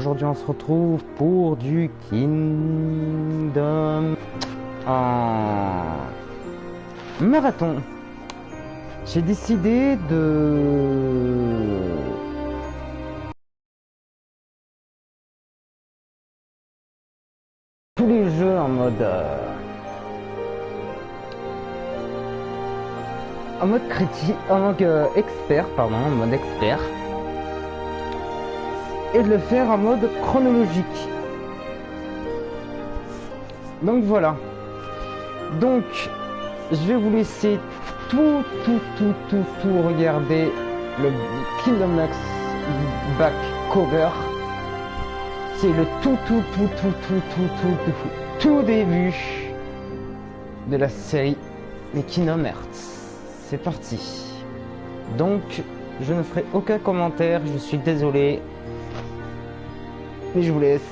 aujourd'hui on se retrouve pour du Kingdom en marathon. J'ai décidé de tous les jeux en mode critique, en mode expert, pardon, en mode expert, et de le faire en mode chronologique. Donc voilà. Donc je vais vous laisser tout regarder le Kingdom Max back cover. C'est le tout début de la série des Kingdom Hearts. C'est parti. Donc je ne ferai aucun commentaire, je suis désolé, mais je vous laisse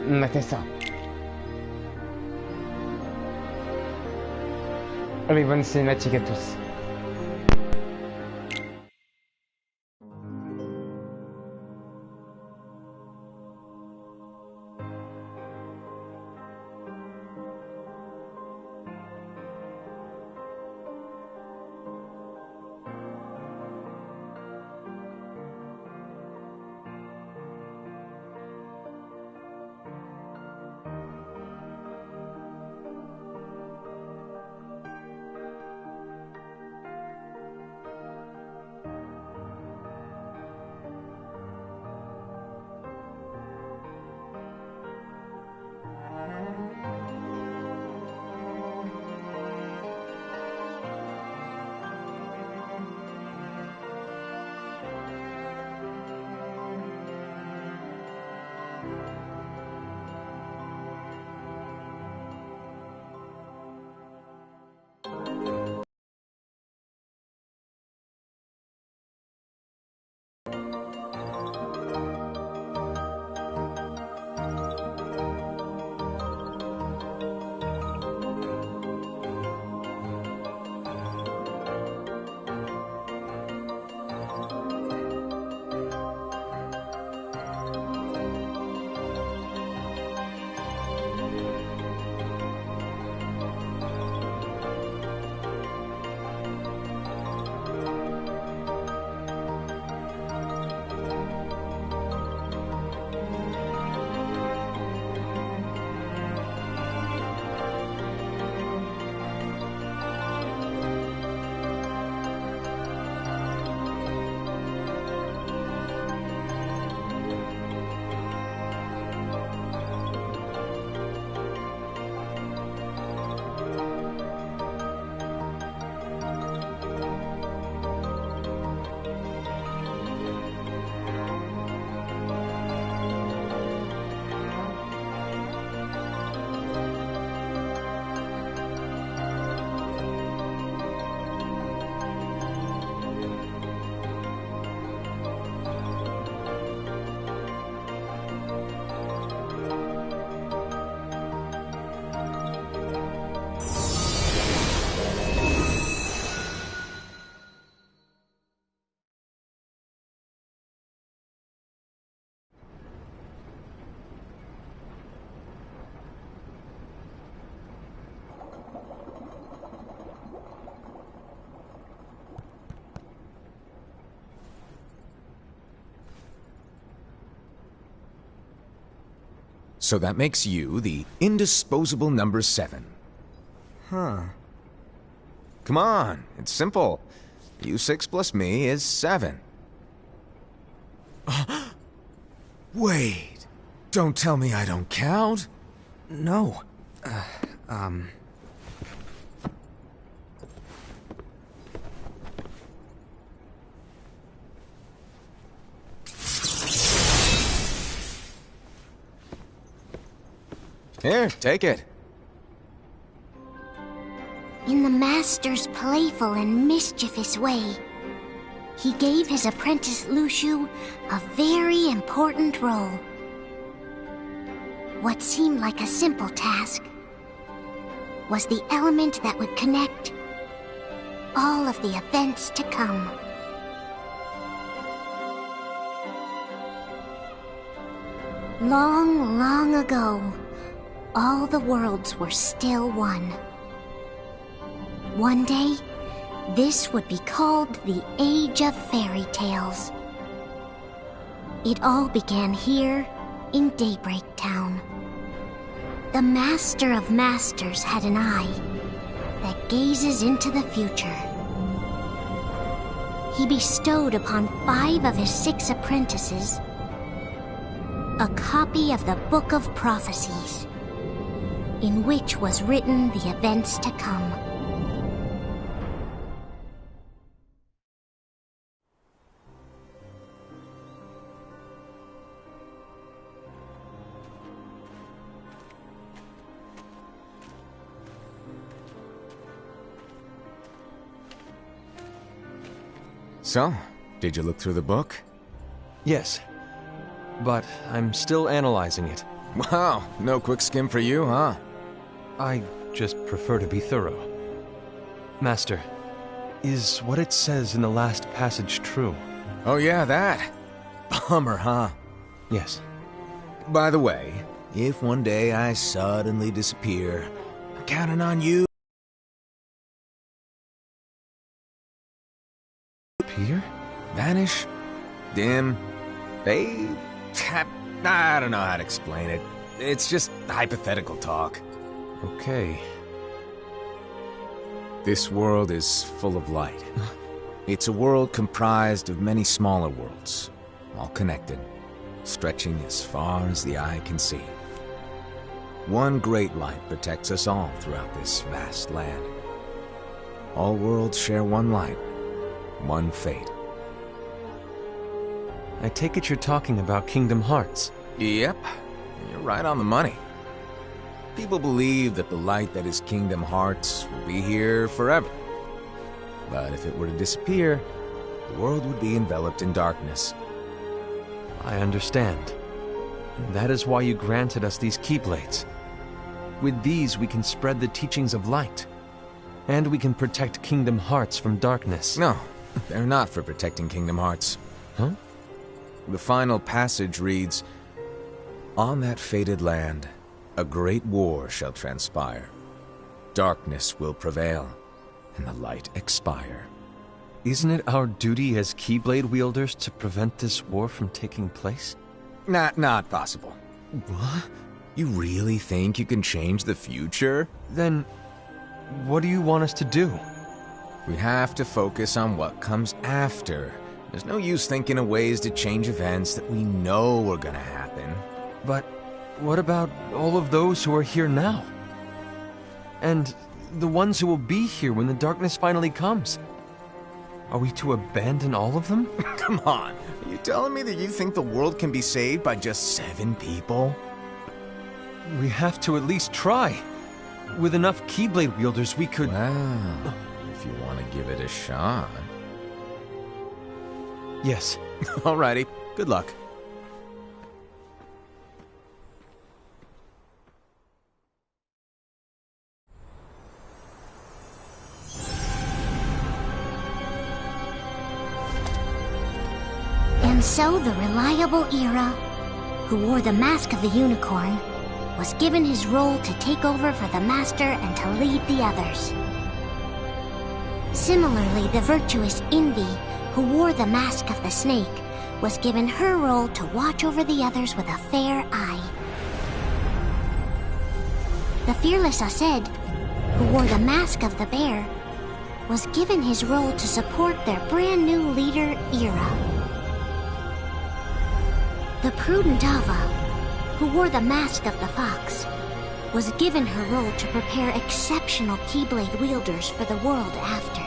mater ça. Allez, bonne cinématique à tous. So that makes you the indisposable number 7. Huh. Come on, it's simple. U6 plus me is 7. Wait, don't tell me I don't count. No. Here, take it. In the Master's playful and mischievous way, he gave his apprentice Luciu a very important role. What seemed like a simple task was the element that would connect all of the events to come. Long, long ago, all the worlds were still one. One day, this would be called the Age of Fairy Tales. It all began here in Daybreak Town. The Master of Masters had an eye that gazes into the future. He bestowed upon 5 of his 6 apprentices a copy of the Book of Prophecies, in which was written the events to come. So, did you look through the book? Yes, but I'm still analyzing it. Wow, no quick skim for you, huh? I just prefer to be thorough. Master, is what it says in the last passage true? Oh yeah, that. Bummer, huh? Yes. By the way, if one day I suddenly disappear, I'm counting on you. Peter? Vanish? Dim? Fade? I don't know how to explain it. It's just hypothetical talk. Okay. This world is full of light. It's a world comprised of many smaller worlds, all connected, stretching as far as the eye can see. One great light protects us all throughout this vast land. All worlds share one light, one fate. I take it you're talking about Kingdom Hearts. Yep, you're right on the money. People believe that the light that is Kingdom Hearts will be here forever. But if it were to disappear, the world would be enveloped in darkness. I understand. That is why you granted us these Keyblades. With these we can spread the teachings of light. And we can protect Kingdom Hearts from darkness. No, they're not for protecting Kingdom Hearts. Huh? The final passage reads, "On that fated land, a great war shall transpire. Darkness will prevail, and the light expire." Isn't it our duty as Keyblade wielders to prevent this war from taking place? Not possible. What? You really think you can change the future? Then, what do you want us to do? We have to focus on what comes after. There's no use thinking of ways to change events that we know are gonna happen. But what about all of those who are here now? And the ones who will be here when the darkness finally comes? Are we to abandon all of them? Come on, are you telling me that you think the world can be saved by just 7 people? We have to at least try. With enough Keyblade wielders, we could... Well, if you want to give it a shot. Yes. Alrighty, good luck. And so the reliable Era, who wore the mask of the unicorn, was given his role to take over for the Master and to lead the others. Similarly, the virtuous Envy, who wore the mask of the snake, was given her role to watch over the others with a fair eye. The fearless Aced, who wore the mask of the bear, was given his role to support their brand new leader, Era. The prudent Ava, who wore the mask of the fox, was given her role to prepare exceptional Keyblade wielders for the world after.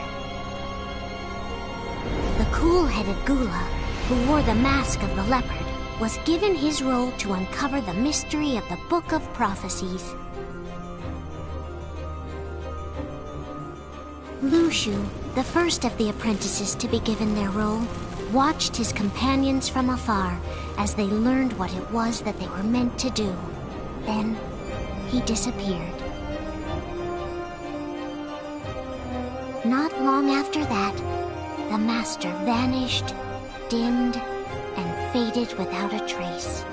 The cool-headed Gula, who wore the mask of the leopard, was given his role to uncover the mystery of the Book of Prophecies. Lushu, the first of the apprentices to be given their role, watched his companions from afar as they learned what it was that they were meant to do. Then, he disappeared. Not long after that, the Master vanished, dimmed, and faded without a trace.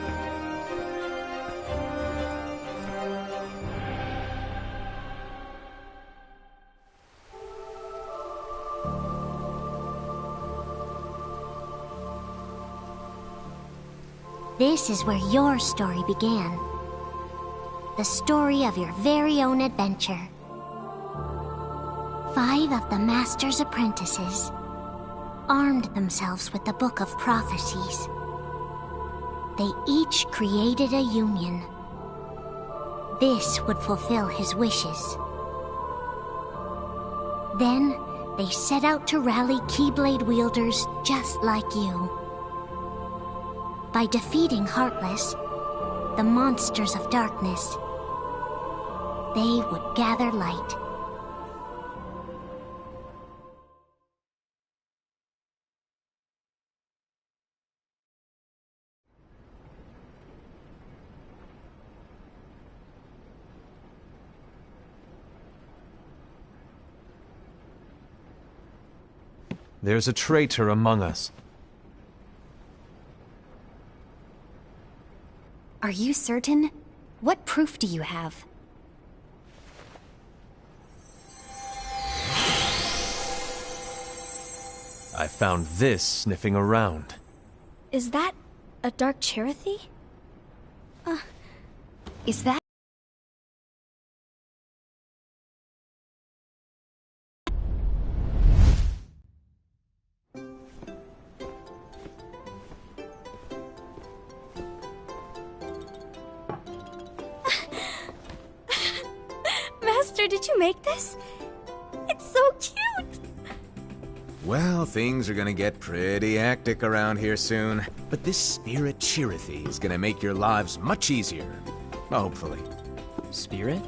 This is where your story began. The story of your very own adventure. 5 of the Master's apprentices armed themselves with the Book of Prophecies. They each created a union. This would fulfill his wishes. Then, they set out to rally Keyblade wielders just like you. By defeating Heartless, the monsters of darkness, they would gather light. There's a traitor among us. Are you certain? What proof do you have? I found this sniffing around. Is that a dark Cherothy? Is that... Master, did you make this? It's so cute! Well, things are gonna get pretty hectic around here soon. But this spirit Cherothy is gonna make your lives much easier. Hopefully. Spirit?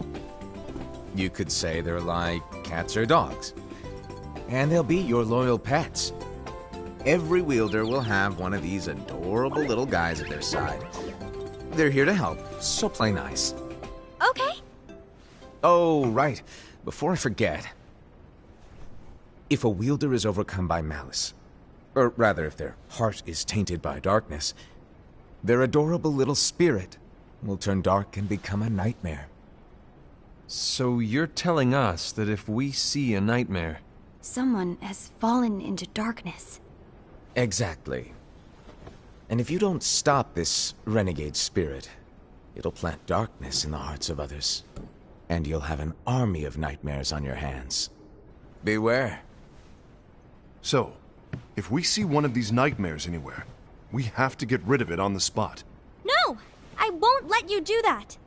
You could say they're like cats or dogs. And they'll be your loyal pets. Every wielder will have one of these adorable little guys at their side. They're here to help, so play nice. Okay. Oh, right. Before I forget. If a wielder is overcome by malice, or rather if their heart is tainted by darkness, their adorable little spirit will turn dark and become a nightmare. So you're telling us that if we see a nightmare... Someone has fallen into darkness. Exactly. And if you don't stop this renegade spirit, it'll plant darkness in the hearts of others. And you'll have an army of nightmares on your hands. Beware. So, if we see one of these nightmares anywhere, we have to get rid of it on the spot. No! I won't let you do that!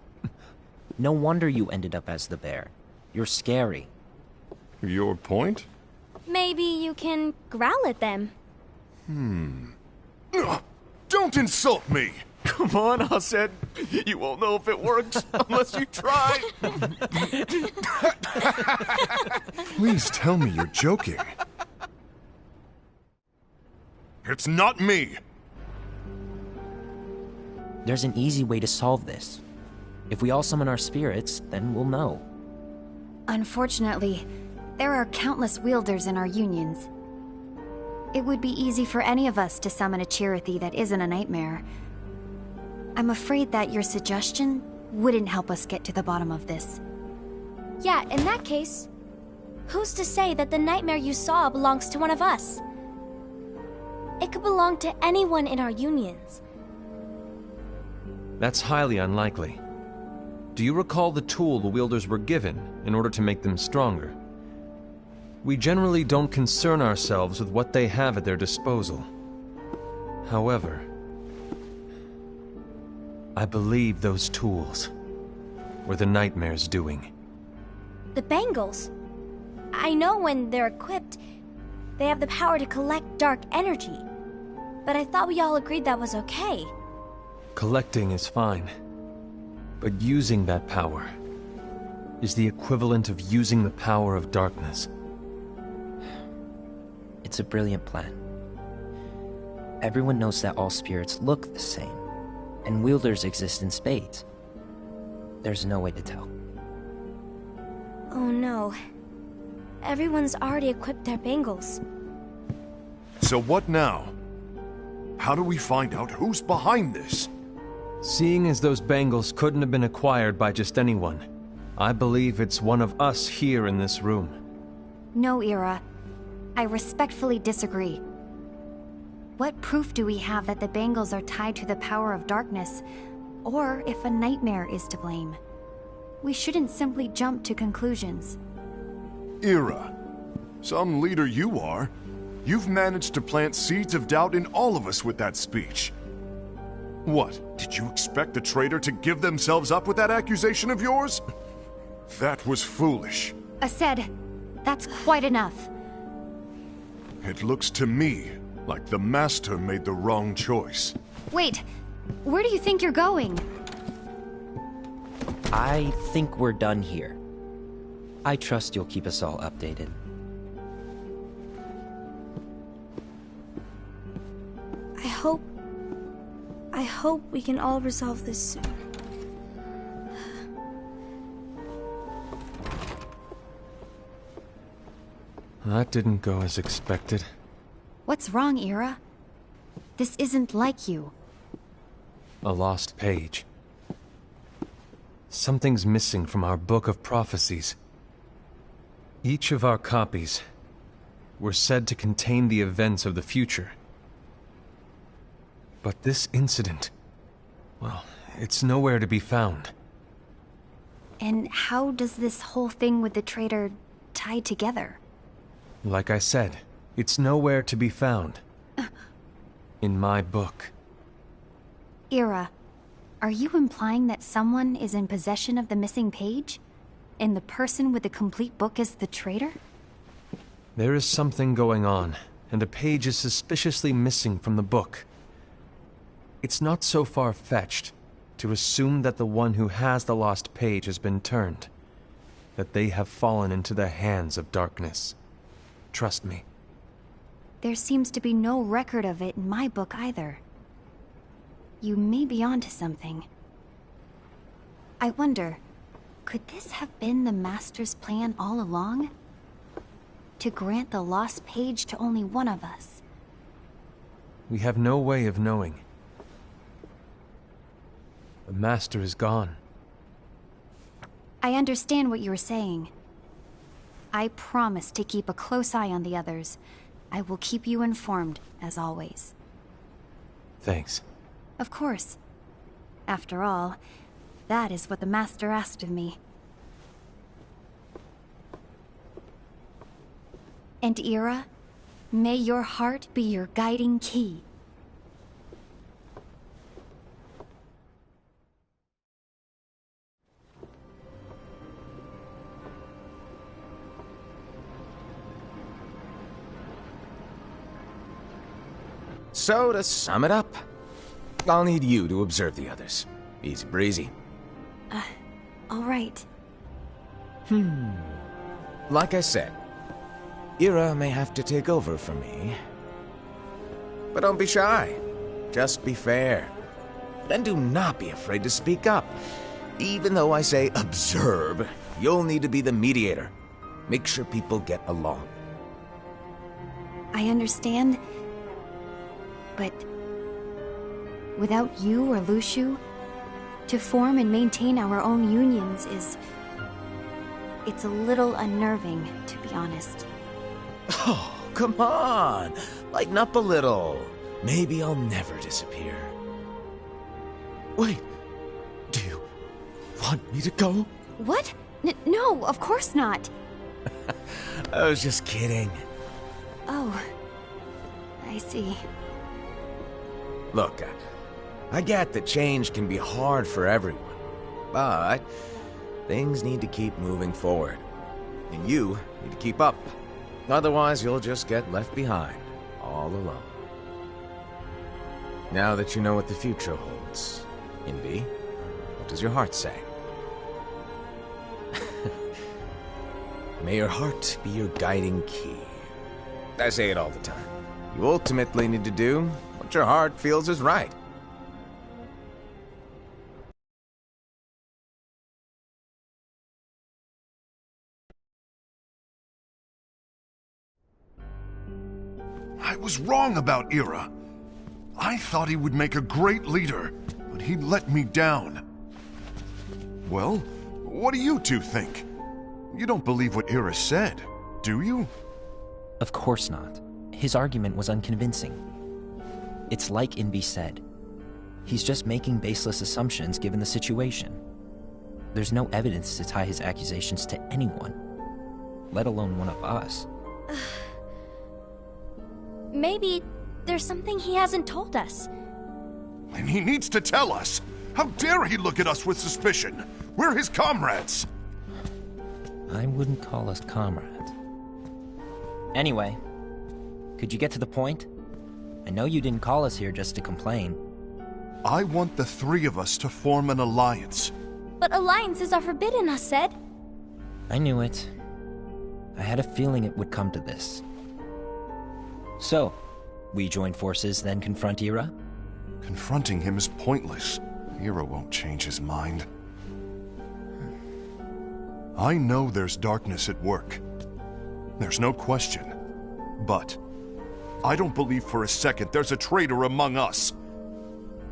No wonder you ended up as the bear. You're scary. Your point? Maybe you can growl at them. Ugh, don't insult me! Come on, Hassed. You won't know if it works unless you try. Please tell me you're joking. It's not me! There's an easy way to solve this. If we all summon our spirits, then we'll know. Unfortunately, there are countless wielders in our unions. It would be easy for any of us to summon a Cherothy that isn't a nightmare. I'm afraid that your suggestion wouldn't help us get to the bottom of this. Yeah, in that case, who's to say that the nightmare you saw belongs to one of us? It could belong to anyone in our unions. That's highly unlikely. Do you recall the tool the wielders were given in order to make them stronger? We generally don't concern ourselves with what they have at their disposal. However, I believe those tools were the nightmare's doing. The bangles. I know when they're equipped, they have the power to collect dark energy. But I thought we all agreed that was okay. Collecting is fine, but using that power is the equivalent of using the power of darkness. It's a brilliant plan. Everyone knows that all spirits look the same, and wielders exist in spades. There's no way to tell. Oh no. Everyone's already equipped their bangles. So what now? How do we find out who's behind this? Seeing as those bangles couldn't have been acquired by just anyone, I believe it's one of us here in this room. No, Ira. I respectfully disagree. What proof do we have that the bangles are tied to the power of darkness, or if a nightmare is to blame? We shouldn't simply jump to conclusions. Ira, some leader you are. You've managed to plant seeds of doubt in all of us with that speech. What, did you expect the traitor to give themselves up with that accusation of yours? That was foolish. Aced, that's quite enough. It looks to me like the Master made the wrong choice. Wait, where do you think you're going? I think we're done here. I trust you'll keep us all updated. I hope we can all resolve this soon. That didn't go as expected. What's wrong, Ira? This isn't like you. A lost page. Something's missing from our book of prophecies. Each of our copies were said to contain the events of the future. But this incident, well, it's nowhere to be found. And how does this whole thing with the traitor tie together? Like I said, it's nowhere to be found. In my book. Ira, are you implying that someone is in possession of the missing page? And the person with the complete book is the traitor? There is something going on, and a page is suspiciously missing from the book. It's not so far-fetched to assume that the one who has the lost page has been turned, that they have fallen into the hands of darkness. Trust me. There seems to be no record of it in my book either. You may be onto something. I wonder, could this have been the Master's plan all along? To grant the lost page to only one of us? We have no way of knowing. The Master is gone. I understand what you're saying. I promise to keep a close eye on the others. I will keep you informed, as always. Thanks. Of course. After all, that is what the Master asked of me. And Ira, may your heart be your guiding key. So, to sum it up, I'll need you to observe the others. Easy breezy. All right. Like I said, Ira may have to take over for me. But don't be shy. Just be fair. And do not be afraid to speak up. Even though I say observe, you'll need to be the mediator. Make sure people get along. I understand. But without you or Luciu, to form and maintain our own unions it's a little unnerving, to be honest. Oh, come on! Lighten up a little. Maybe I'll never disappear. Wait, do you want me to go? What? No, of course not. I was just kidding. Oh, I see. Look, I get that change can be hard for everyone, but things need to keep moving forward. And you need to keep up. Otherwise, you'll just get left behind, all alone. Now that you know what the future holds, Invi, what does your heart say? May your heart be your guiding key. I say it all the time. You ultimately need to do what your heart feels is right. I was wrong about Ira. I thought he would make a great leader, but he let me down. Well, what do you two think? You don't believe what Ira said, do you? Of course not. His argument was unconvincing. It's like Invi said. He's just making baseless assumptions given the situation. There's no evidence to tie his accusations to anyone, let alone one of us. Maybe there's something he hasn't told us. And he needs to tell us! How dare he look at us with suspicion? We're his comrades! I wouldn't call us comrades. Anyway, could you get to the point? I know you didn't call us here just to complain. I want the three of us to form an alliance. But alliances are forbidden, I said. I knew it. I had a feeling it would come to this. So, we join forces, then confront Ira? Confronting him is pointless. Ira won't change his mind. I know there's darkness at work. There's no question. But I don't believe for a second there's a traitor among us.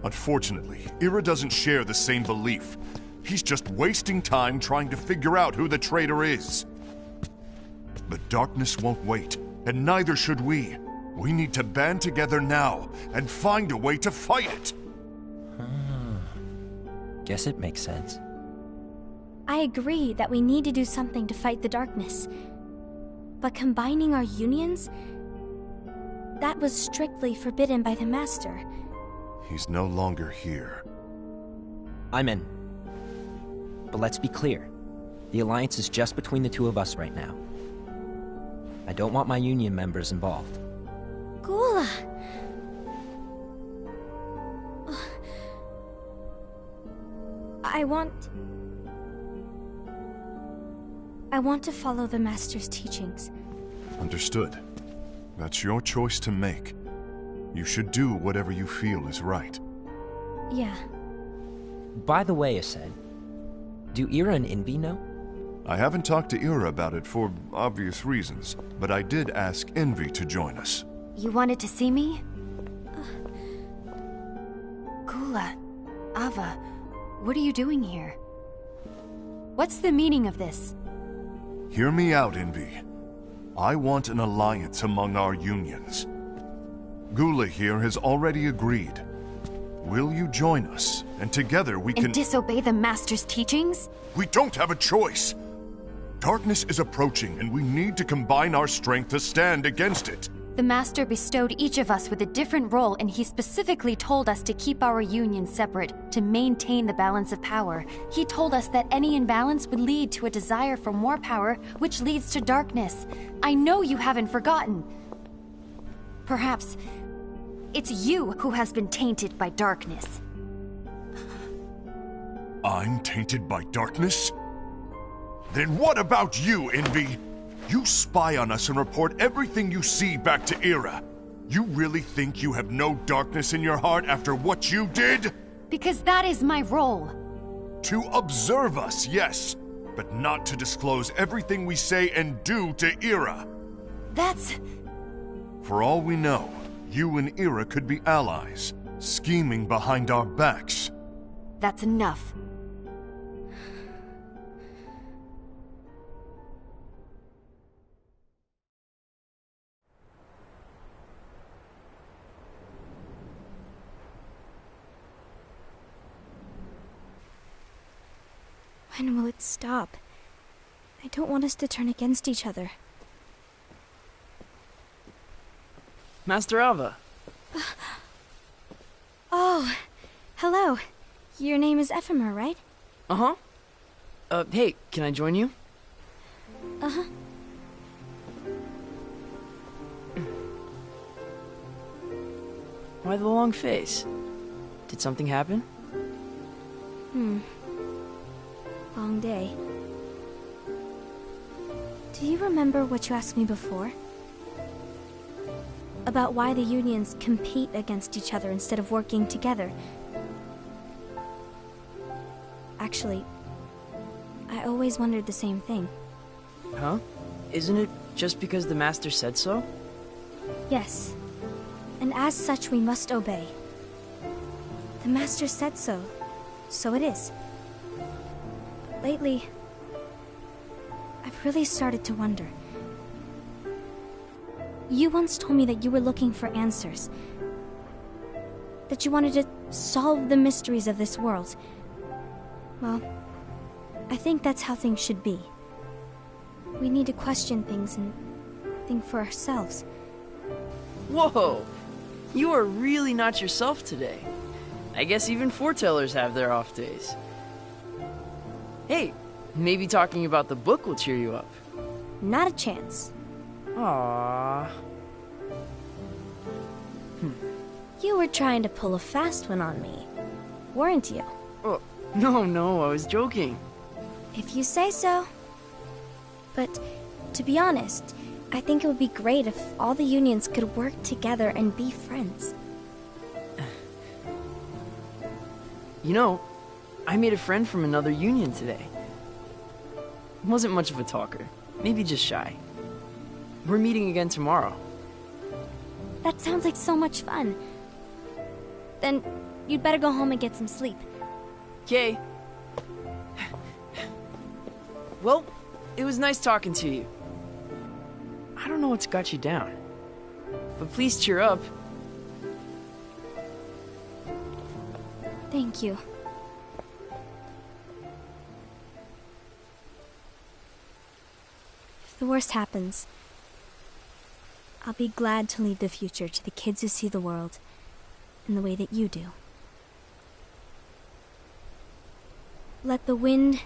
Unfortunately, Ira doesn't share the same belief. He's just wasting time trying to figure out who the traitor is. The darkness won't wait, and neither should we. We need to band together now and find a way to fight it. Guess it makes sense. I agree that we need to do something to fight the darkness. But combining our unions? That was strictly forbidden by the Master. He's no longer here. I'm in. But let's be clear. The alliance is just between the two of us right now. I don't want my union members involved. Gula! I want to follow the Master's teachings. Understood. That's your choice to make. You should do whatever you feel is right. Yeah. By the way, Ased, do Ira and Invi know? I haven't talked to Ira about it for obvious reasons, but I did ask Envy to join us. You wanted to see me? Gula, Ava, what are you doing here? What's the meaning of this? Hear me out, Envy. I want an alliance among our unions. Gula here has already agreed. Will you join us? And together we can... And disobey the Master's teachings? We don't have a choice! Darkness is approaching, and we need to combine our strength to stand against it. The Master bestowed each of us with a different role, and he specifically told us to keep our union separate, to maintain the balance of power. He told us that any imbalance would lead to a desire for more power, which leads to darkness. I know you haven't forgotten. Perhaps it's you who has been tainted by darkness. I'm tainted by darkness? Then what about you, Envy? You spy on us and report everything you see back to Ira. You really think you have no darkness in your heart after what you did? Because that is my role. To observe us, yes, but not to disclose everything we say and do to Ira. That's... For all we know, you and Ira could be allies, scheming behind our backs. That's enough. When will it stop? I don't want us to turn against each other. Master Ava. Oh, hello. Your name is Ephemer, right? Uh-huh. Hey, can I join you? Uh-huh. Why the long face? Did something happen? Long day. Do you remember what you asked me before? About why the unions compete against each other instead of working together. Actually, I always wondered the same thing. Huh? Isn't it just because the Master said so? Yes. And as such, we must obey. The Master said so, so it is. But lately, I've really started to wonder. You once told me that you were looking for answers. that you wanted to solve the mysteries of this world. Well, I think that's how things should be. We need to question things and think for ourselves. Whoa! You are really not yourself today. I guess even foretellers have their off days. Hey, maybe talking about the book will cheer you up. Not a chance. Aww. You were trying to pull a fast one on me, weren't you? Oh, no, I was joking. If you say so. But, to be honest, I think it would be great if all the unions could work together and be friends. You know, I made a friend from another union today. Wasn't much of a talker, maybe just shy. We're meeting again tomorrow. That sounds like so much fun. Then, you'd better go home and get some sleep. Okay. Well, it was nice talking to you. I don't know what's got you down, but please cheer up. Thank you. If the worst happens, I'll be glad to leave the future to the kids who see the world in the way that you do. Let the wind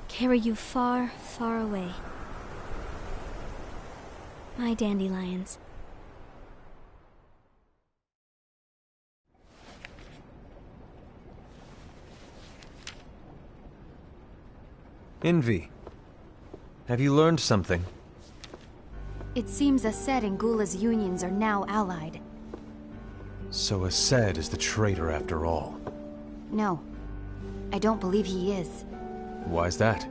carry you far, far away. My dandelions. Envy. Have you learned something? It seems Aced and Gula's unions are now allied. So Aced is the traitor after all. No, I don't believe he is. Why's that?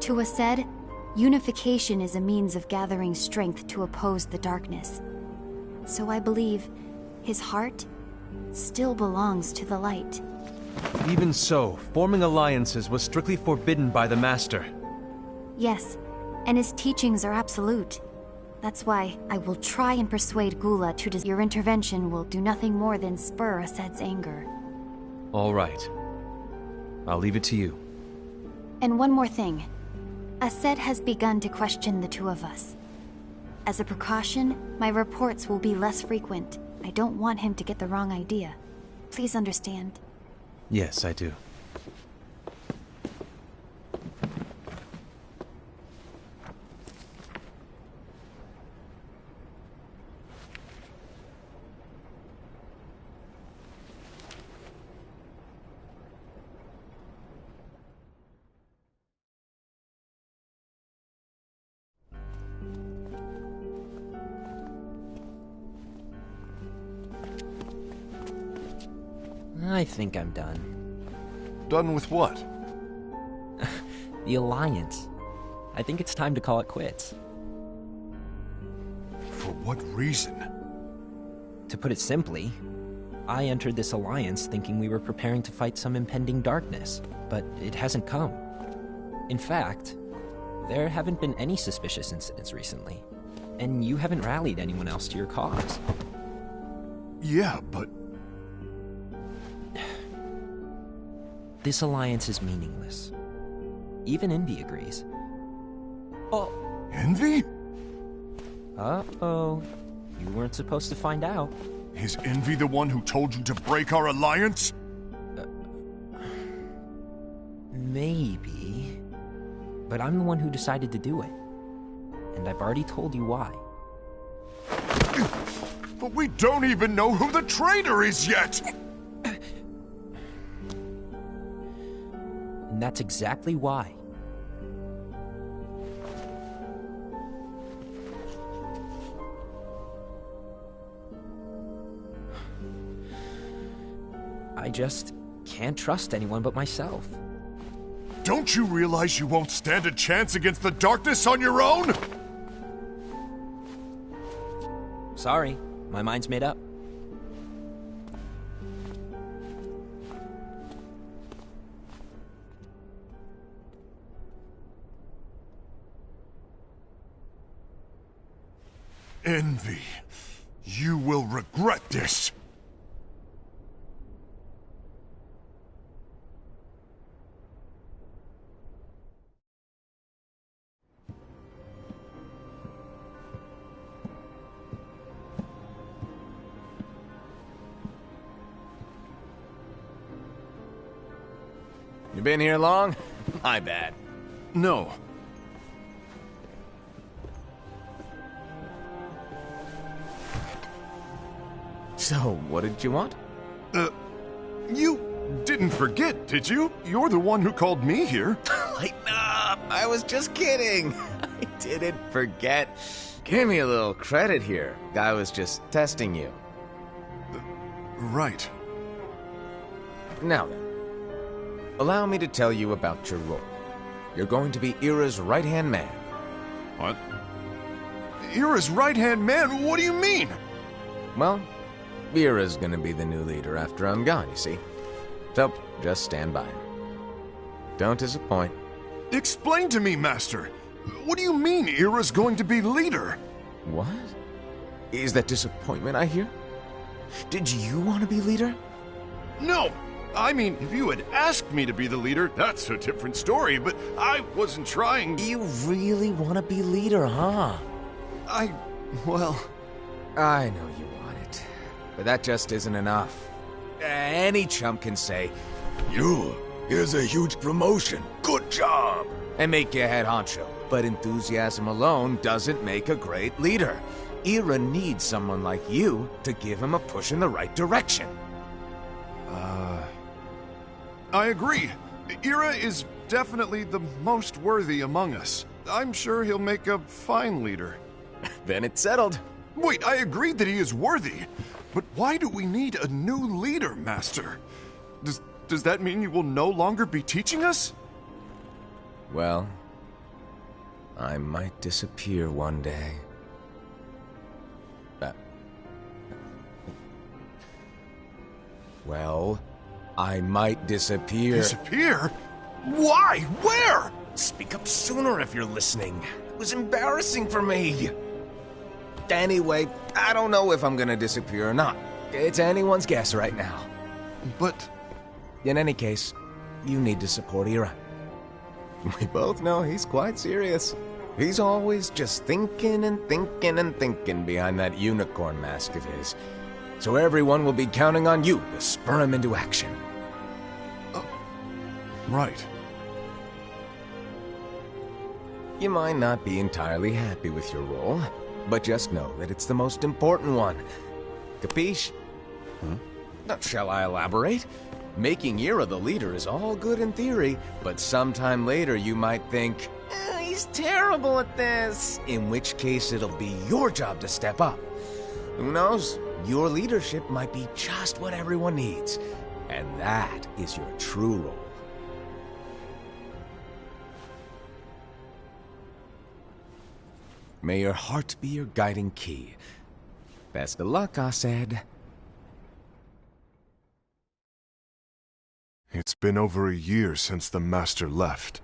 To Aced, unification is a means of gathering strength to oppose the darkness. So I believe his heart still belongs to the light. Even so, forming alliances was strictly forbidden by the Master. Yes, and his teachings are absolute. That's why I will try and persuade Gula to your intervention will do nothing more than spur Aced's anger. All right. I'll leave it to you. And one more thing. Aced has begun to question the two of us. As a precaution, my reports will be less frequent. I don't want him to get the wrong idea. Please understand. Yes, I do. I think I'm done. Done with what? The Alliance. I think it's time to call it quits. For what reason? To put it simply, I entered this alliance thinking we were preparing to fight some impending darkness, but it hasn't come. In fact, there haven't been any suspicious incidents recently, and you haven't rallied anyone else to your cause. Yeah, but... This alliance is meaningless. Even Envy agrees. Oh. Envy? Uh-oh. You weren't supposed to find out. Is Envy the one who told you to break our alliance? Maybe. But I'm the one who decided to do it. And I've already told you why. But we don't even know who the traitor is yet! And that's exactly why. I just can't trust anyone but myself. Don't you realize you won't stand a chance against the darkness on your own? Sorry, my mind's made up. Envy, you will regret this. You been here long? My bad. No. So, what did you want? You didn't forget, did you? You're the one who called me here. Lighten up! I was just kidding. I didn't forget. Give me a little credit here. I was just testing you. Right. Now then, allow me to tell you about your role. You're going to be Ira's right-hand man. What? Ira's right-hand man? What do you mean? Well, Ira's gonna be the new leader after I'm gone, you see. So, just stand by. Don't disappoint. Explain to me, Master. What do you mean Ira's going to be leader? What? Is that disappointment I hear? Did you want to be leader? No! I mean, if you had asked me to be the leader, that's a different story, but I wasn't trying... You really want to be leader, huh? Well... I know you want it, but that just isn't enough. Any chump can say, here's a huge promotion, good job, and make you head honcho. But enthusiasm alone doesn't make a great leader. Ira needs someone like you to give him a push in the right direction. I agree. Ira is definitely the most worthy among us. I'm sure he'll make a fine leader. Then it's settled. Wait, I agreed that he is worthy. But why do we need a new leader, Master? Does that mean you will no longer be teaching us? Well, I might disappear one day. Well, I might disappear. Disappear? Why? Where? Speak up sooner if you're listening. It was embarrassing for me. Anyway, I don't know if I'm gonna disappear or not. It's anyone's guess right now. But... In any case, you need to support Ira. We both know he's quite serious. He's always just thinking and thinking and thinking behind that unicorn mask of his. So everyone will be counting on you to spur him into action. Right. You might not be entirely happy with your role, but just know that it's the most important one. Capiche? Shall I elaborate? Making Ira the leader is all good in theory, but sometime later you might think, he's terrible at this, in which case it'll be your job to step up. Who knows? Your leadership might be just what everyone needs, and that is your true role. May your heart be your guiding key. Best of luck, I said. It's been over a year since the Master left.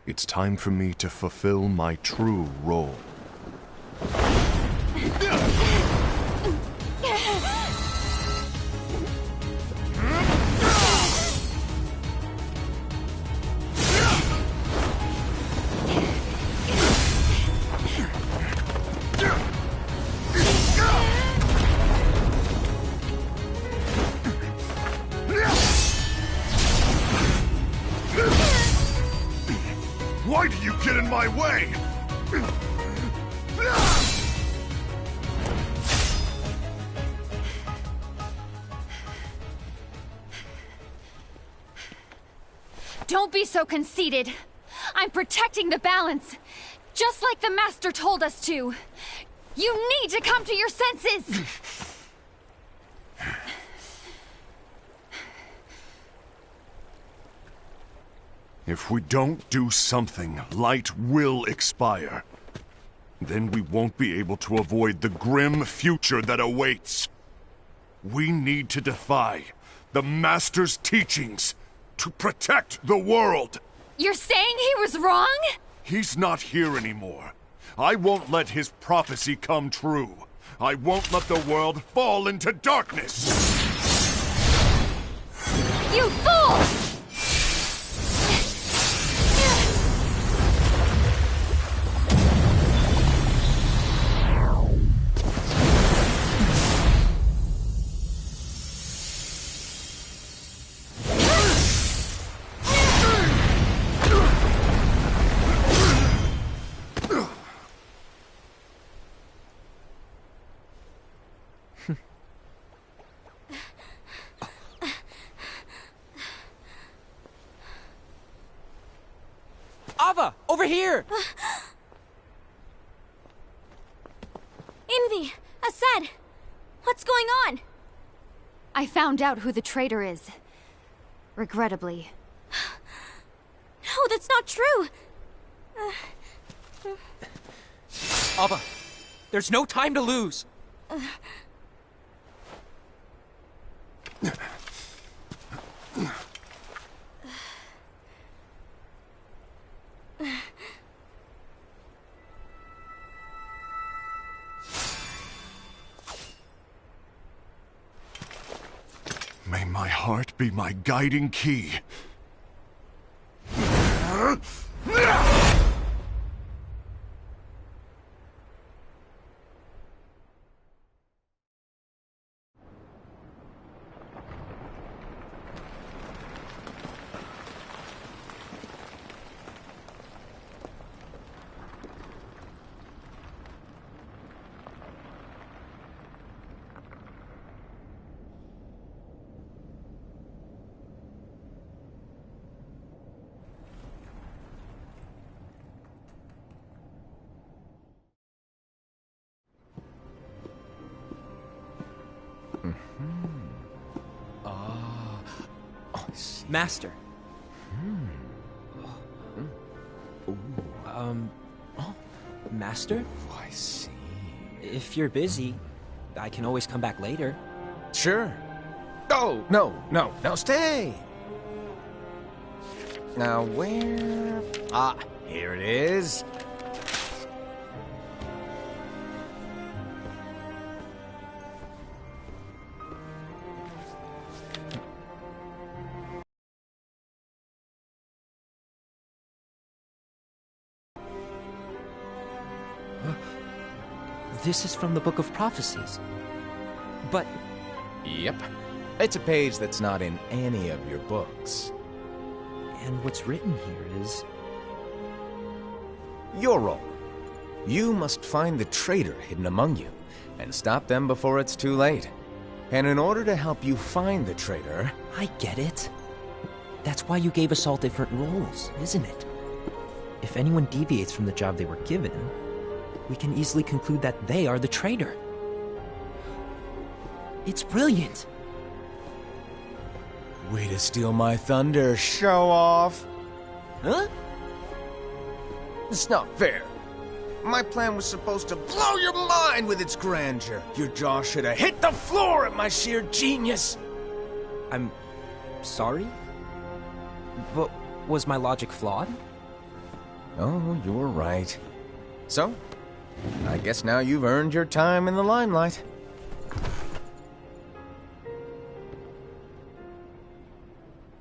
It's time for me to fulfill my true role. Why do you get in my way? Don't be so conceited. I'm protecting the balance, just like the Master told us to. You need to come to your senses! If we don't do something, light will expire. Then we won't be able to avoid the grim future that awaits. We need to defy the Master's teachings to protect the world. You're saying he was wrong? He's not here anymore. I won't let his prophecy come true. I won't let the world fall into darkness. You fool! Ava! Over here! Envy! Aced! What's going on? I found out who the traitor is. Regrettably. No, that's not true! Ava! There's no time to lose! May my heart be my guiding key. Master. Master? I see. If you're busy, I can always come back later. Sure. Oh, no, stay! Now, where... Ah, here it is. This is from the Book of Prophecies. But... Yep. It's a page that's not in any of your books. And what's written here is... Your role. You must find the traitor hidden among you, and stop them before it's too late. And in order to help you find the traitor... I get it. That's why you gave us all different roles, isn't it? If anyone deviates from the job they were given, we can easily conclude that they are the traitor. It's brilliant. Way to steal my thunder, show off. Huh? It's not fair. My plan was supposed to blow your mind with its grandeur. Your jaw should have hit the floor at my sheer genius. I'm sorry? But was my logic flawed? Oh, you're right. So, I guess now you've earned your time in the limelight.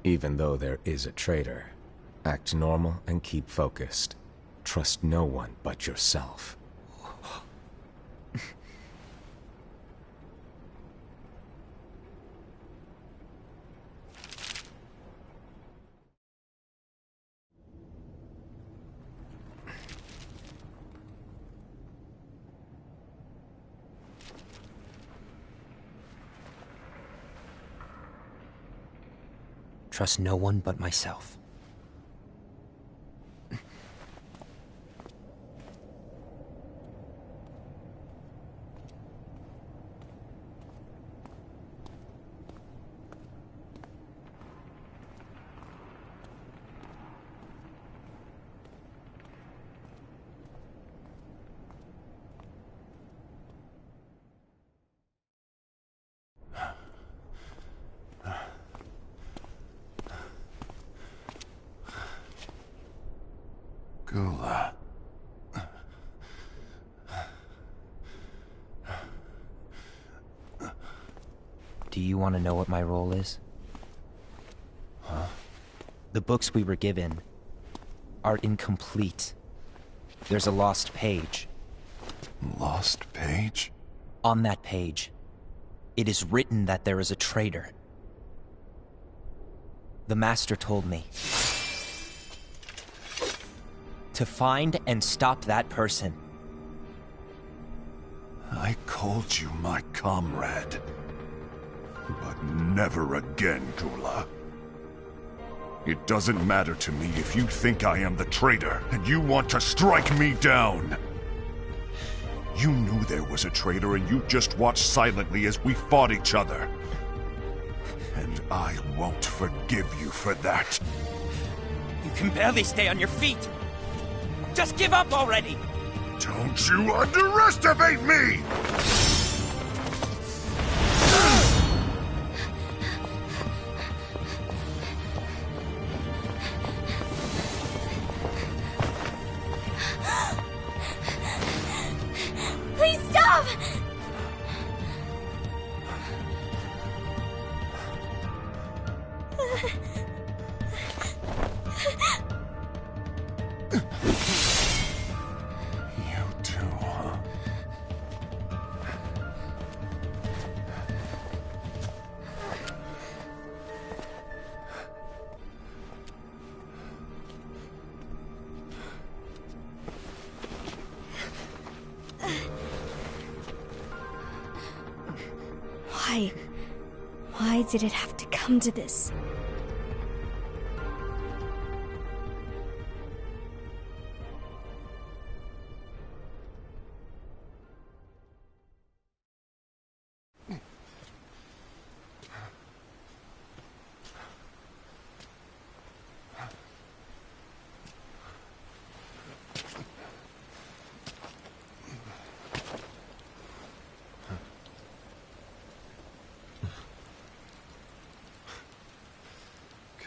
Even though there is a traitor, act normal and keep focused. Trust no one but yourself. Trust no one but myself. Gula. Do you want to know what my role is? Huh? The books we were given are incomplete. There's a lost page. Lost page? On that page, it is written that there is a traitor. The Master told me to find and stop that person. I called you my comrade. But never again, Gula. It doesn't matter to me if you think I am the traitor, and you want to strike me down. You knew there was a traitor, and you just watched silently as we fought each other. And I won't forgive you for that. You can barely stay on your feet. Just give up already! Don't you underestimate me! Please stop! You too, huh? Why? Why did it have to come to this?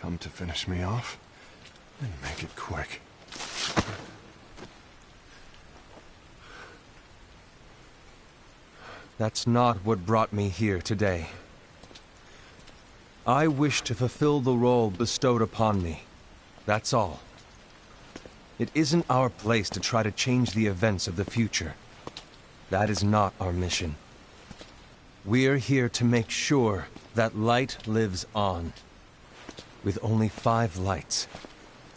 Come to finish me off? And make it quick. That's not what brought me here today. I wish to fulfill the role bestowed upon me. That's all. It isn't our place to try to change the events of the future. That is not our mission. We're here to make sure that light lives on. With only 5 lights,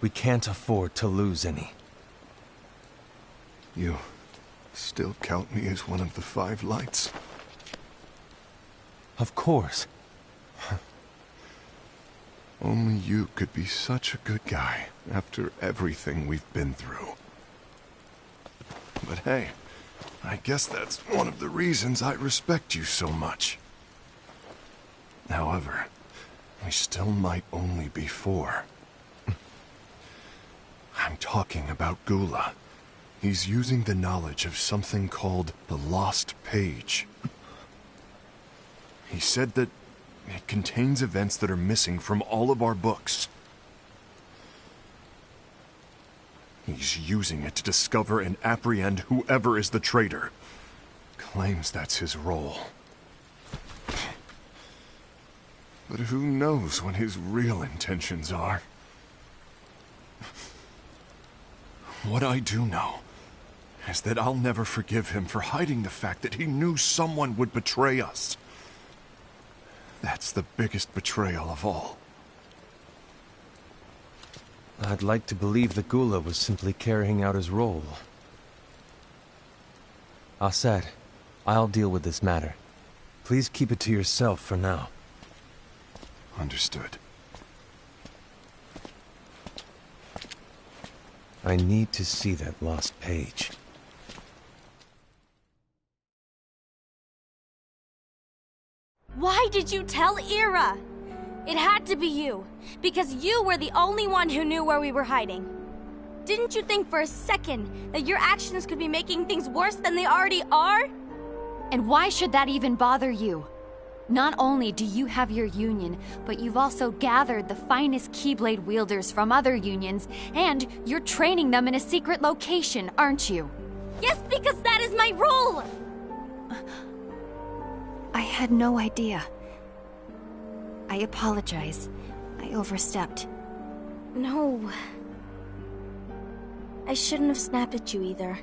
we can't afford to lose any. You still count me as one of the 5 lights? Of course. Only you could be such a good guy after everything we've been through. But hey, I guess that's one of the reasons I respect you so much. However, we still might only be 4. I'm talking about Gula. He's using the knowledge of something called the Lost Page. He said that it contains events that are missing from all of our books. He's using it to discover and apprehend whoever is the traitor. Claims that's his role. But who knows what his real intentions are? What I do know is that I'll never forgive him for hiding the fact that he knew someone would betray us. That's the biggest betrayal of all. I'd like to believe that Gula was simply carrying out his role. Aset, I'll deal with this matter. Please keep it to yourself for now. Understood. I need to see that lost page. Why did you tell Ira? It had to be you, because you were the only one who knew where we were hiding. Didn't you think for a second that your actions could be making things worse than they already are? And why should that even bother you? Not only do you have your union, but you've also gathered the finest Keyblade wielders from other unions, and you're training them in a secret location, aren't you? Yes, because that is my role! I had no idea. I apologize. I overstepped. No. I shouldn't have snapped at you either.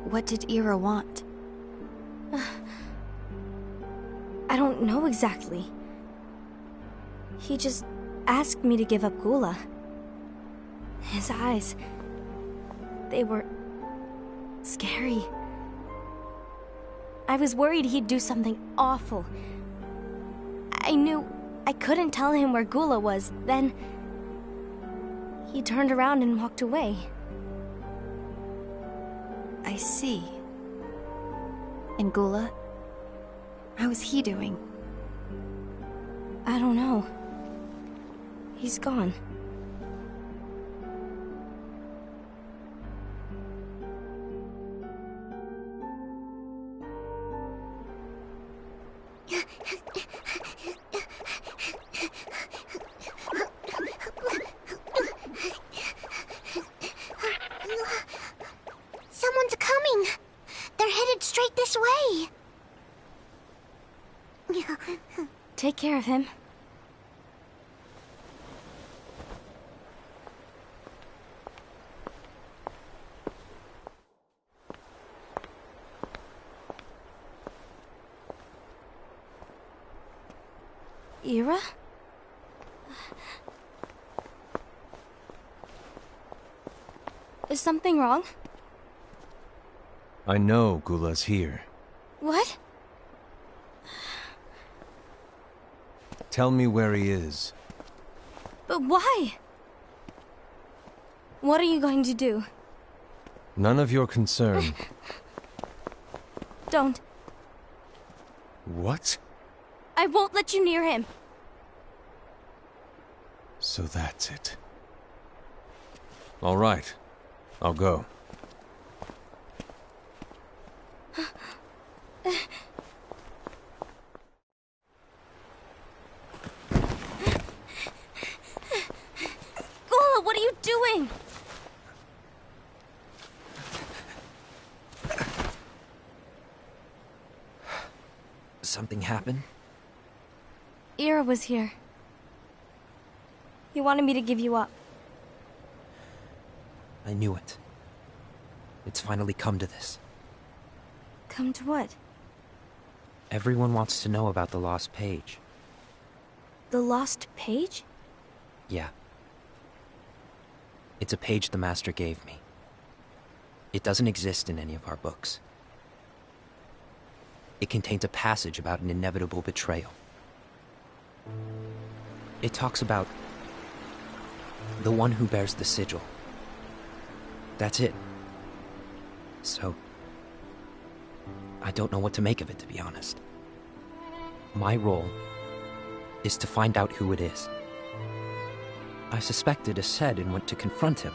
What did Ira want? I don't know exactly. He just asked me to give up Gula. His eyes... they were... scary. I was worried he'd do something awful. I knew I couldn't tell him where Gula was. Then he turned around and walked away. I see. And Gula? How is he doing? I don't know. He's gone. Someone's coming. They're headed straight this way. Take care of him. Ira? Is something wrong? I know Gula's here. What? Tell me where he is. But why? What are you going to do? None of your concern. Don't. What? I won't let you near him. So that's it. All right. I'll go. Gula, what are you doing? Something happened? Ira was here. He wanted me to give you up. I knew it. It's finally come to this. Come to what? Everyone wants to know about the lost page. The lost page? Yeah. It's a page the Master gave me. It doesn't exist in any of our books. It contains a passage about an inevitable betrayal. It talks about the one who bears the sigil. That's it. So, I don't know what to make of it, to be honest. My role is to find out who it is. I suspected a said and went to confront him.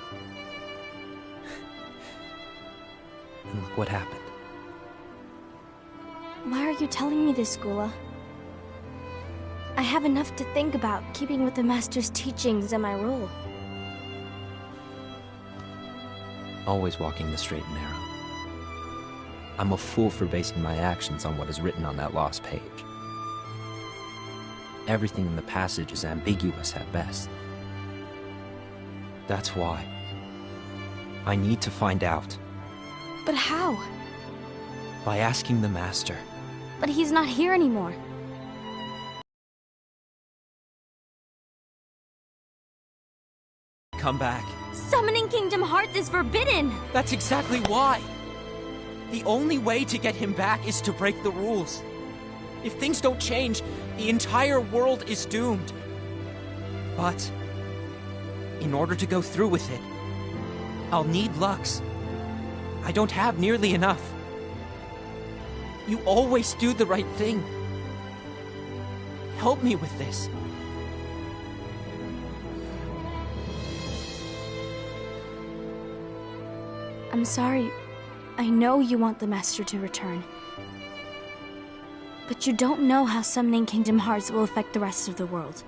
And look what happened. Why are you telling me this, Gula? I have enough to think about, keeping with the Master's teachings and my role. Always walking the straight and narrow. I'm a fool for basing my actions on what is written on that lost page. Everything in the passage is ambiguous at best. That's why I need to find out. But how? By asking the Master. But he's not here anymore. Come back. Summoning Kingdom Hearts is forbidden! That's exactly why! The only way to get him back is to break the rules. If things don't change, the entire world is doomed. But in order to go through with it, I'll need Lux. I don't have nearly enough. You always do the right thing. Help me with this. I'm sorry. I know you want the Master to return. But you don't know how summoning Kingdom Hearts will affect the rest of the world.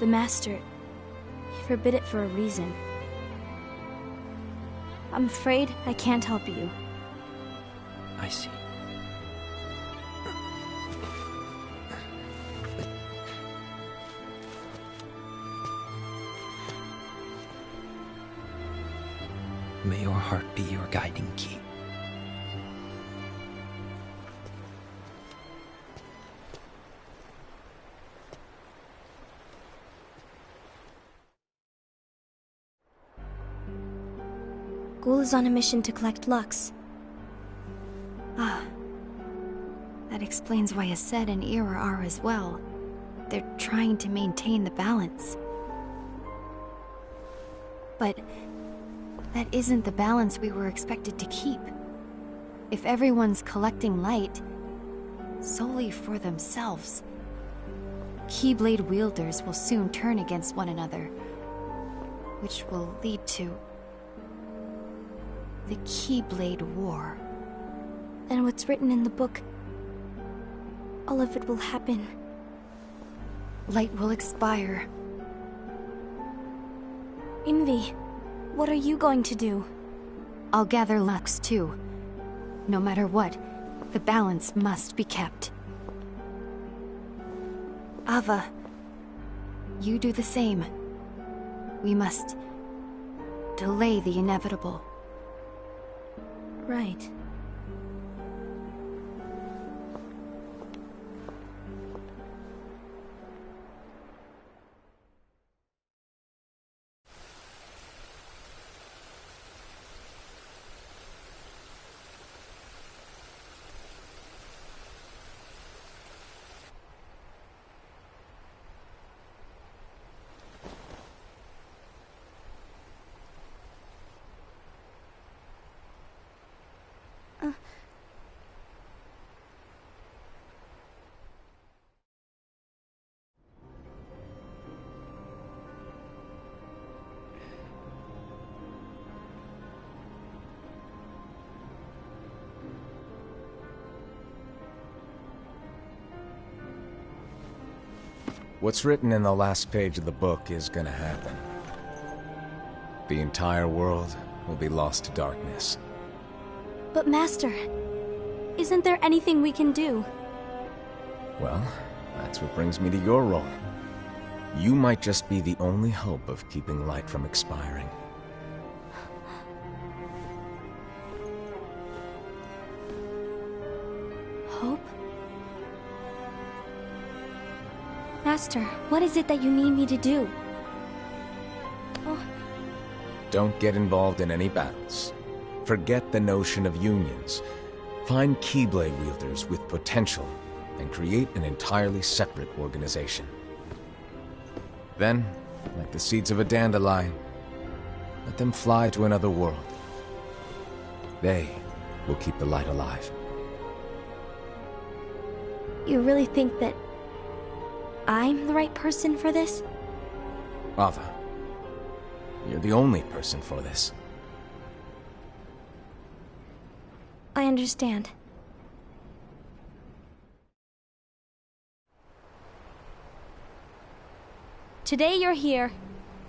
The Master, he forbid it for a reason. I'm afraid I can't help you. I see. May your heart be your guiding key. Ghoul is on a mission to collect Lux. That explains why Set and Ira are as well. They're trying to maintain the balance. But that isn't the balance we were expected to keep. If everyone's collecting light solely for themselves, Keyblade wielders will soon turn against one another, which will lead to the Keyblade War. Then what's written in the book, all of it will happen. Light will expire. Envy, what are you going to do? I'll gather Lux too. No matter what, the balance must be kept. Ava, you do the same. We must delay the inevitable. Right. What's written in the last page of the book is gonna happen. The entire world will be lost to darkness. But Master, isn't there anything we can do? Well, that's what brings me to your role. You might just be the only hope of keeping light from expiring. Hope? Master, what is it that you need me to do? Oh. Don't get involved in any battles. Forget the notion of unions. Find Keyblade wielders with potential and create an entirely separate organization. Then, like the seeds of a dandelion, let them fly to another world. They will keep the light alive. You really think that I'm the right person for this? Ava, you're the only person for this. I understand. Today you're here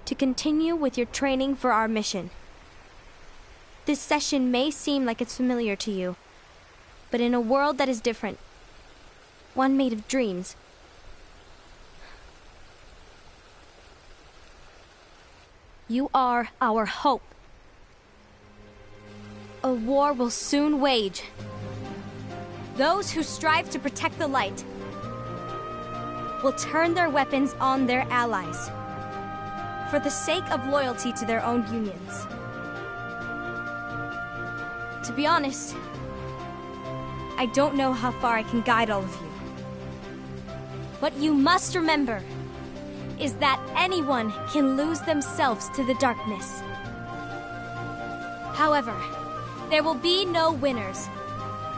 to continue with your training for our mission. This session may seem like it's familiar to you, but in a world that is different, one made of dreams, you are our hope. A war will soon wage. Those who strive to protect the light will turn their weapons on their allies for the sake of loyalty to their own unions. To be honest, I don't know how far I can guide all of you. What you must remember is that anyone can lose themselves to the darkness. However, there will be no winners.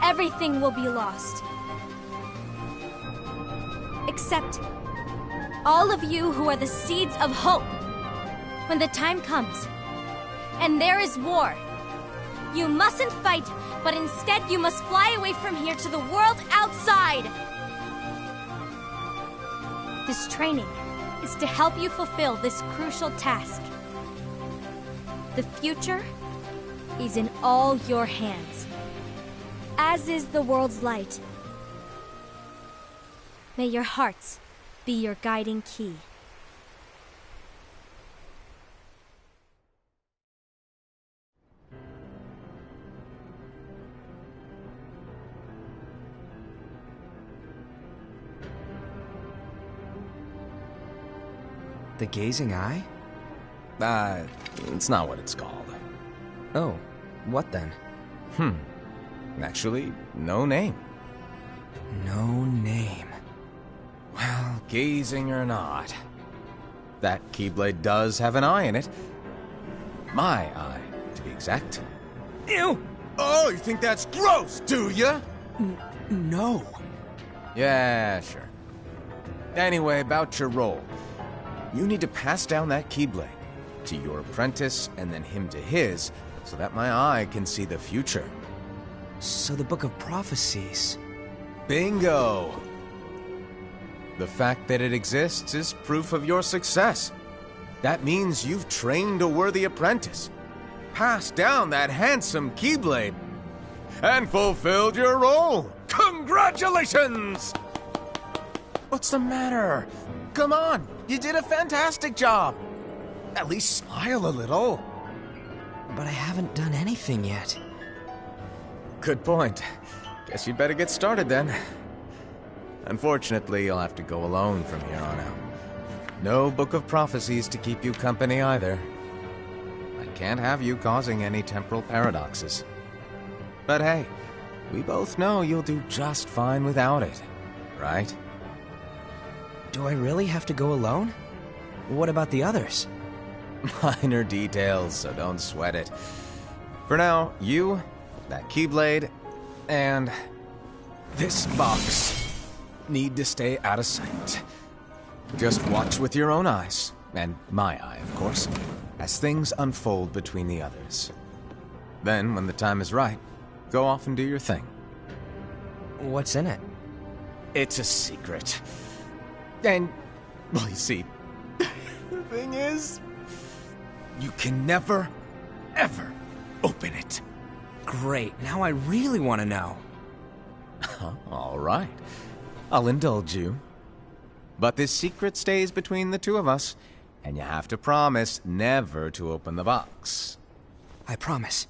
Everything will be lost. Except all of you who are the seeds of hope. When the time comes, and there is war, you mustn't fight, but instead you must fly away from here to the world outside. This training is to help you fulfill this crucial task. The future is in all your hands, as is the world's light. May your hearts be your guiding key. The gazing eye? It's not what it's called. Oh, what then? Actually, no name. Gazing or not, that Keyblade does have an eye in it. My eye, to be exact. Ew! Oh, you think that's gross, do ya? No. Yeah, sure. Anyway, about your role. You need to pass down that Keyblade to your apprentice and then him to his, so that my eye can see the future. So the Book of Prophecies... Bingo! The fact that it exists is proof of your success. That means you've trained a worthy apprentice, passed down that handsome Keyblade, and fulfilled your role. Congratulations! What's the matter? Come on, you did a fantastic job. At least smile a little. But I haven't done anything yet. Good point. Guess you'd better get started then. Unfortunately, you'll have to go alone from here on out. No Book of Prophecies to keep you company either. I can't have you causing any temporal paradoxes. But hey, we both know you'll do just fine without it, right? Do I really have to go alone? What about the others? Minor details, so don't sweat it. For now, you, that Keyblade, and this box need to stay out of sight. Just watch with your own eyes, and my eye, of course, as things unfold between the others. Then, when the time is right, go off and do your thing. What's in it? It's a secret. And, well, you see, the thing is, you can never, ever open it. Great, now I really want to know. All right. I'll indulge you. But this secret stays between the two of us, and you have to promise never to open the box. I promise.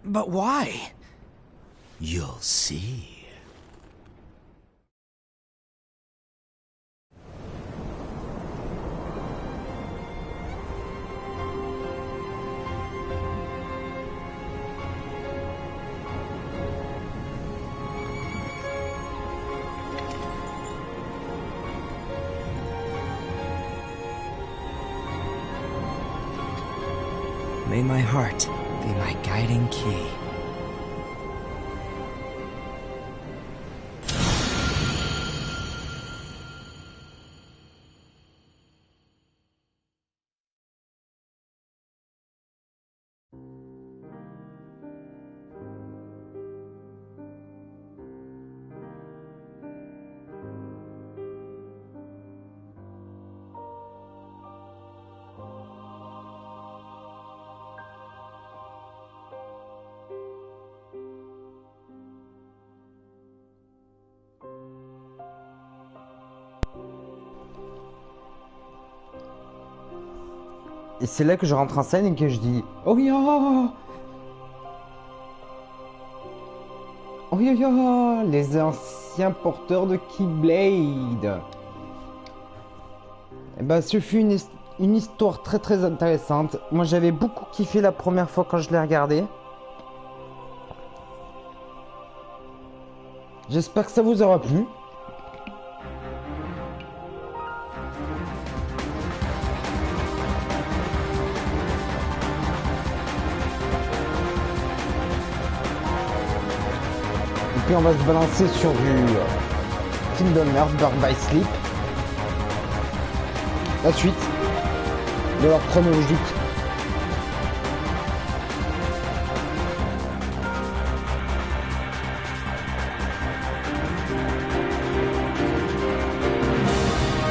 But why? You'll see. May my heart be my guiding key. Et c'est là que je rentre en scène et que je dis oh ya, oh ya ya, les anciens porteurs de Keyblade. Et ben, ce fut une histoire très très intéressante. Moi j'avais beaucoup kiffé la première fois quand je l'ai regardé. J'espère que ça vous aura plu. Et puis on va se balancer sur du Kingdom Hearts Birth by Sleep. La suite de leur chronologique.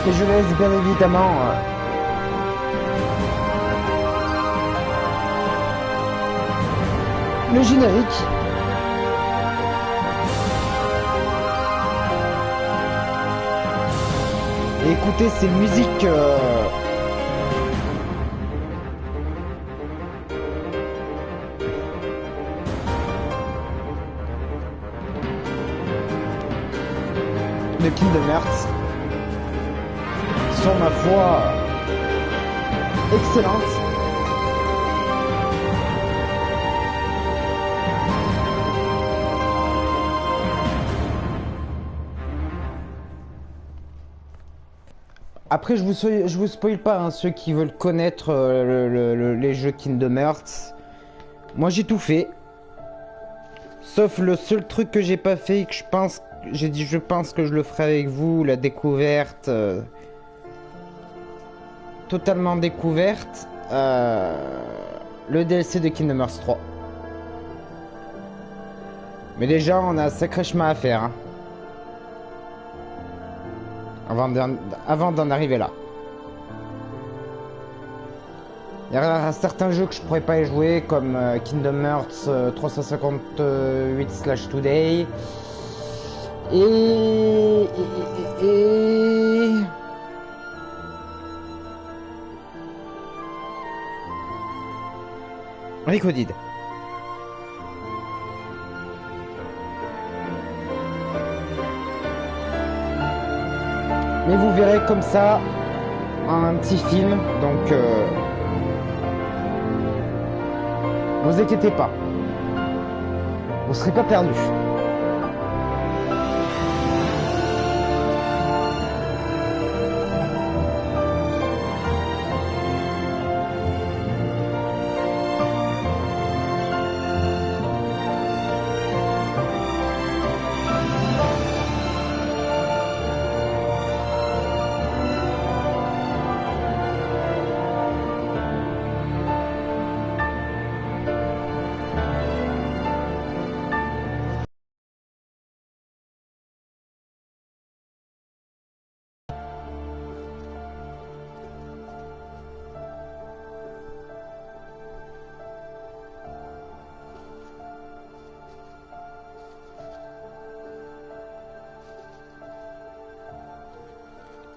Et je laisse bien évidemment le générique. Et écoutez ces musiques de Kingdom Hearts sont ma foi excellentes. Après, je vous spoil pas, hein, ceux qui veulent connaître les jeux Kingdom Hearts. Moi, j'ai tout fait. Sauf le seul truc que j'ai pas fait et que je pense que je le ferai avec vous, la découverte. Totalement découverte. Le DLC de Kingdom Hearts 3. Mais déjà, on a un sacré chemin à faire. Hein. Avant d'en arriver là. Il y a certains jeux que je pourrais pas y jouer, comme Kingdom Hearts 358/Today. Et... Recoded. Mais vous verrez comme ça un petit film, donc ne vous inquiétez pas, vous serez pas perdus.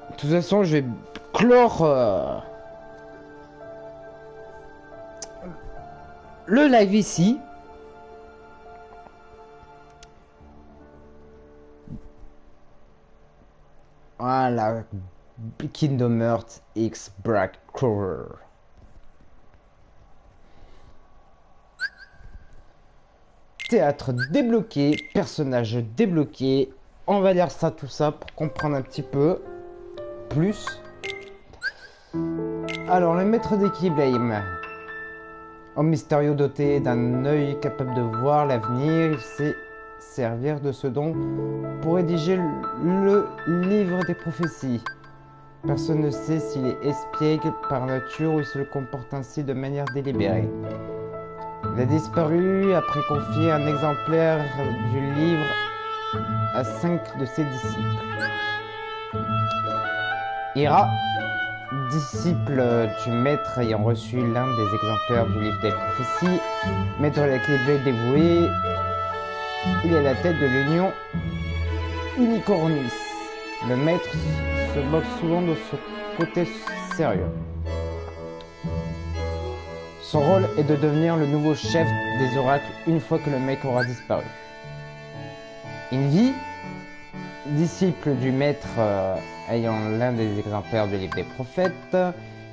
De toute façon, je vais clore le live ici. Voilà, Kingdom Hearts X Black Clover. Théâtre débloqué, personnage débloqué. On va lire ça, tout ça, pour comprendre un petit peu plus. Alors, le maître des Keyblade, homme mystérieux doté d'un œil capable de voir l'avenir, il sait servir de ce don pour rédiger le livre des prophéties. Personne ne sait s'il est espiègle par nature ou il se comporte ainsi de manière délibérée. Il a disparu après confier un exemplaire du livre à 5 de ses disciples. Ira, disciple du maître ayant reçu l'un des exemplaires du livre des prophéties, maître de la Keyblade dévoué, il est à la tête de l'union Unicornis. Le maître se moque souvent de son côté sérieux. Son rôle est de devenir le nouveau chef des oracles une fois que le mec aura disparu. Invi, disciple du maître ayant l'un des exemplaires du livre des prophètes,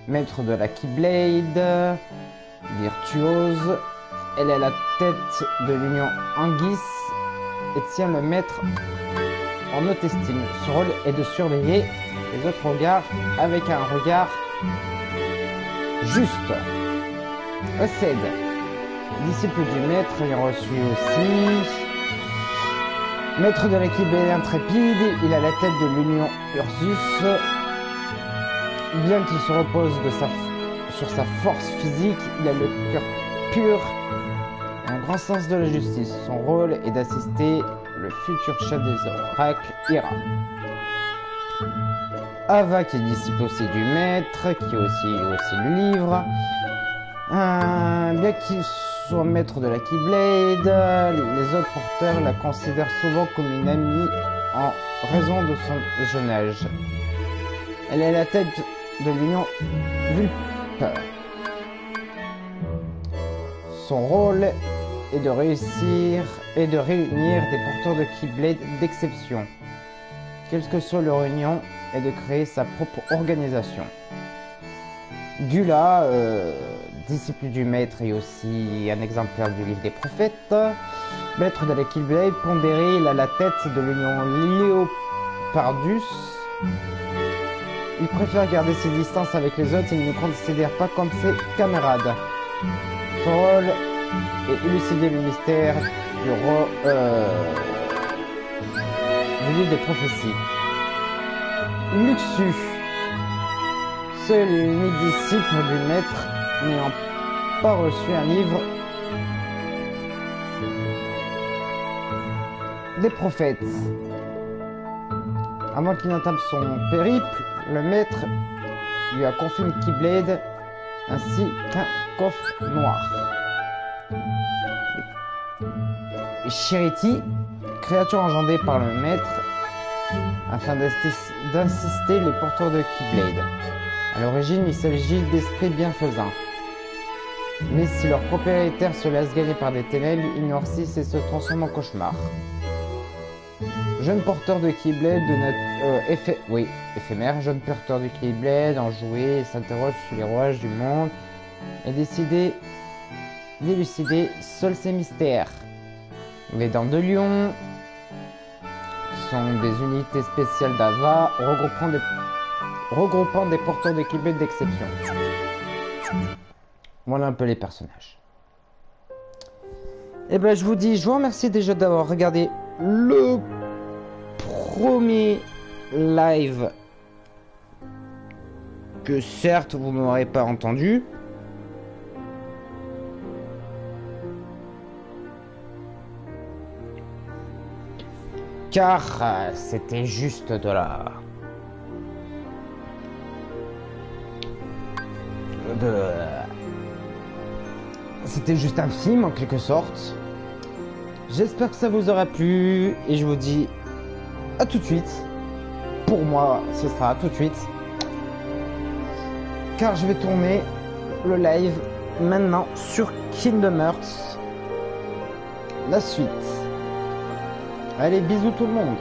maître de la Keyblade, virtuose, elle est à la tête de l'union Anguis et tient le maître en haute estime. Son rôle est de surveiller les autres regards avec un regard juste. Ocède, disciple du maître ayant reçu aussi maître de la Keyblade intrépide, il a la tête de l'union Ursus. Bien qu'il se repose sur sa force physique, il a le cœur pur et un grand sens de la justice. Son rôle est d'assister le futur chef des oracles, Ira. Ava, qui est disciple aussi du maître, qui a aussi le livre. Bien qu'il soit maître de la Keyblade, les autres porteurs la considèrent souvent comme une amie en raison de son jeune âge. Elle est à la tête de l'union Vulpes. Son rôle est de réussir et de réunir des porteurs de Keyblade d'exception, quelle que soit leur union, et de créer sa propre organisation. Gula, disciple du maître et aussi un exemplaire du livre des prophètes, maître de la Keyblade pondéré, il a la tête de l'union Léopardus. il préfère garder ses distances avec les autres, il ne considère pas comme ses camarades. Son rôle est élucider le mystère du livre des prophéties. Luxu, seul et unique disciple du maître, n'ayant pas reçu un livre des prophètes. Avant qu'il n'entame son périple, le maître lui a confié une Keyblade ainsi qu'un coffre noir. Charity, créature engendrée par le maître, afin d'assister les porteurs de Keyblade. À l'origine, il s'agit d'esprits bienfaisants. Mais si leur propriétaire se laisse gagner par des ténèbres, ils noircissent et se transforment en cauchemar. Jeune porteur de Keyblade éphémère, jeune porteur de Keyblade, enjoué, s'interroge sur les rouages du monde et décidé d'élucider seuls ces mystères. Les dents de lion sont des unités spéciales d'Ava regroupant des porteurs de Keyblade d'exception. Voilà un peu les personnages. Et ben je vous remercie déjà d'avoir regardé le premier live que certes vous m'aurez pas entendu. Car c'était juste de la... C'était juste un film en quelque sorte. J'espère que ça vous aura plu et je vous dis à tout de suite. Pour moi, ce sera à tout de suite. Car je vais tourner le live maintenant sur Kingdom Hearts. La suite. Allez, bisous tout le monde.